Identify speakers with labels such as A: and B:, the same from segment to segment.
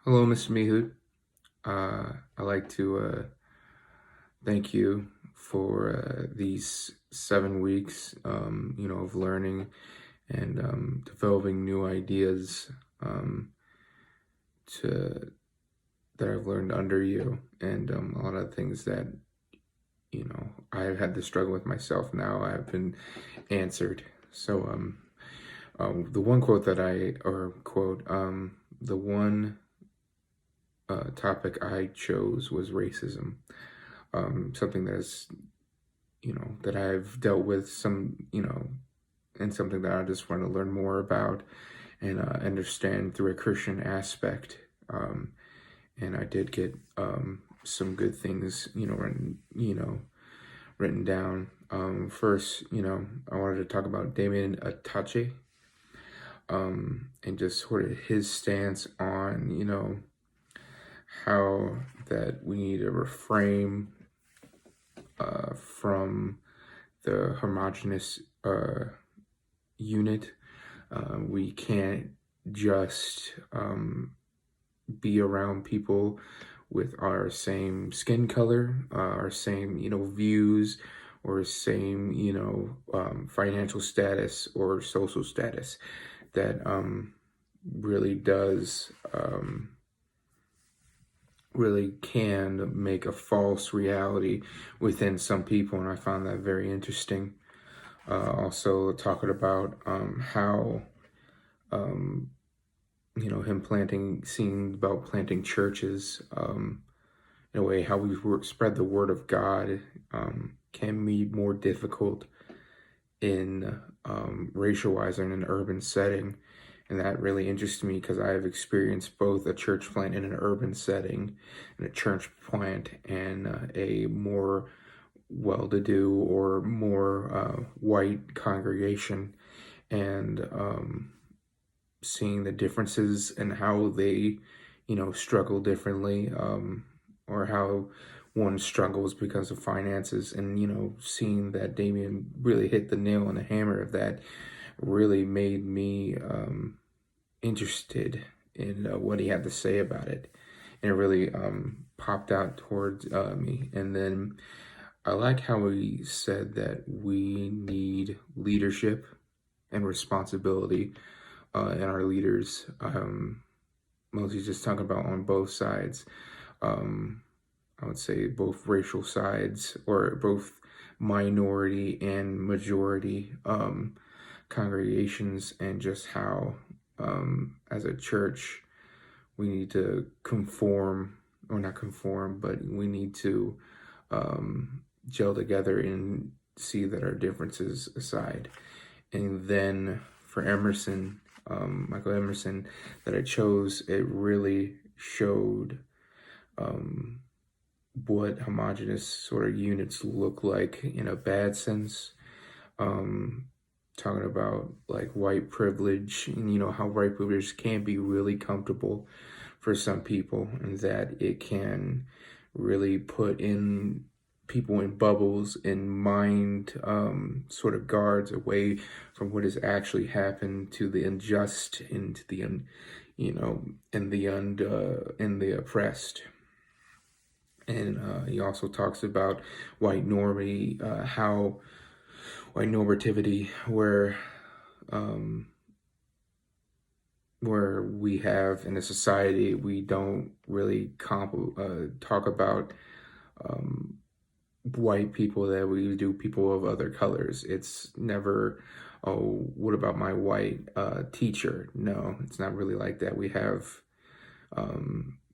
A: Hello, Mr. Mehud. I'd like to thank you for these 7 weeks, of learning and developing new ideas um, to that I've learned under you, and a lot of things that I've had to struggle with myself. Now I've been answered. So, the one quote that the one topic I chose was racism. Something that I've dealt with and something that I just want to learn more about and understand through a Christian aspect. And I did get some good things, written down. First, I wanted to talk about Damien Atache, and just sort of his stance on, how that we need to refrain from the homogenous unit. We can't just be around people with our same skin color, our same, views, or same, financial status or social status. That really does really can make a false reality within some people, and I found that very interesting. Also talking about how him seeing about planting churches, in a way how we spread the word of God can be more difficult in racial-wise in an urban setting. And that really interests me because I have experienced both a church plant in an urban setting and a church plant and a more well-to-do or more white congregation, and seeing the differences and how they, struggle differently, or how one struggles because of finances, and seeing that Damien really hit the nail on the hammer of that really made me interested in what he had to say about it, and it really popped out towards me. And then I like how he said that we need leadership and responsibility in our leaders. Mostly just talking about on both sides. I would say both racial sides, or both minority and majority congregations, and just how, as a church, we need to conform, or not conform, but we need to gel together and see that our differences aside. And then for Emerson, Michael Emerson, that I chose, it really showed what homogenous sort of units look like in a bad sense. Talking about like white privilege, and how white privilege can be really comfortable for some people, and that it can really put in people in bubbles and mind sort of guards away from what has actually happened to the unjust and to the and the oppressed. And he also talks about white normity, how white normativity, where we have in a society, we don't really talk about white people that we do people of other colors. It's never, oh, what about my white teacher? No, it's not really like that. We have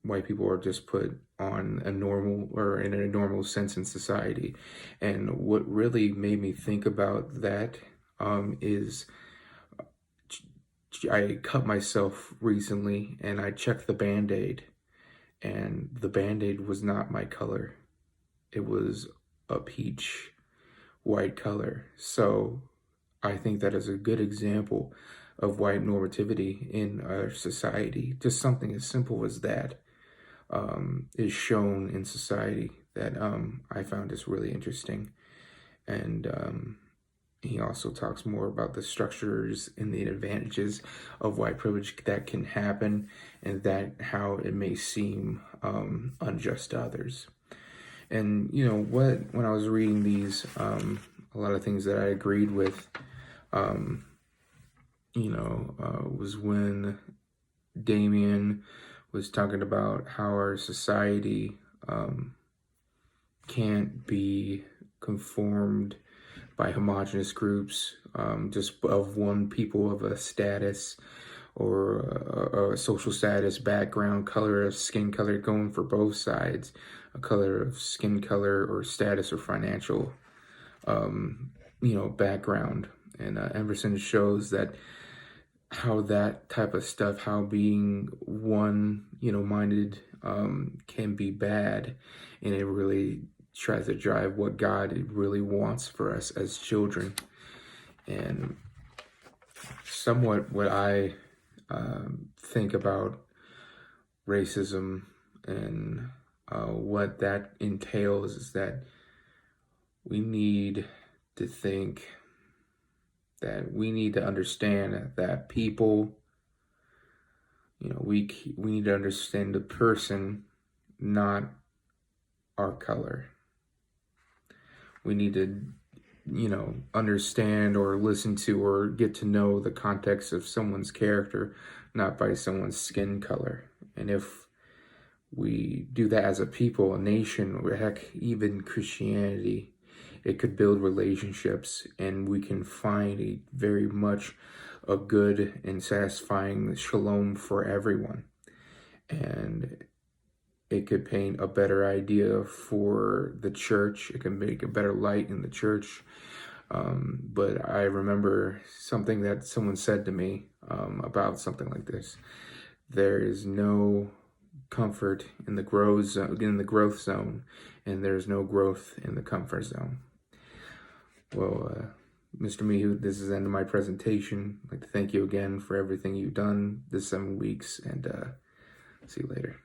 A: white people are just put on a normal, or in a normal sense in society. And what really made me think about that is I cut myself recently, and I checked the Band-Aid, and the Band-Aid was not my color. It was a peach white color. So I think that is a good example of white normativity in our society. Just something as simple as that is shown in society, that I found is really interesting. And he also talks more about the structures and the advantages of white privilege that can happen, and that how it may seem unjust to others. And when I was reading these, a lot of things that I agreed with, was when Damien was talking about how our society can't be conformed by homogenous groups, just of one people of a status or a social status, background, color of skin color, going for both sides, a color of skin color or status or financial, background. And Emerson shows that how that type of stuff, how being one-minded can be bad, and it really tries to drive what God really wants for us as children. And somewhat what I think about racism and what that entails is that we need to think that we need to understand that people, we need to understand the person, not our color. We need to, understand or listen to or get to know the context of someone's character, not by someone's skin color. And if we do that as a people, a nation, or heck, even Christianity, it could build relationships, and we can find a very much a good and satisfying shalom for everyone. And it could paint a better idea for the church. It can make a better light in the church. But I remember something that someone said to me about something like this. There is no comfort in the growth zone, and there's no growth in the comfort zone. Well, Mr. Mihu, this is the end of my presentation. I'd like to thank you again for everything you've done this 7 weeks, and see you later.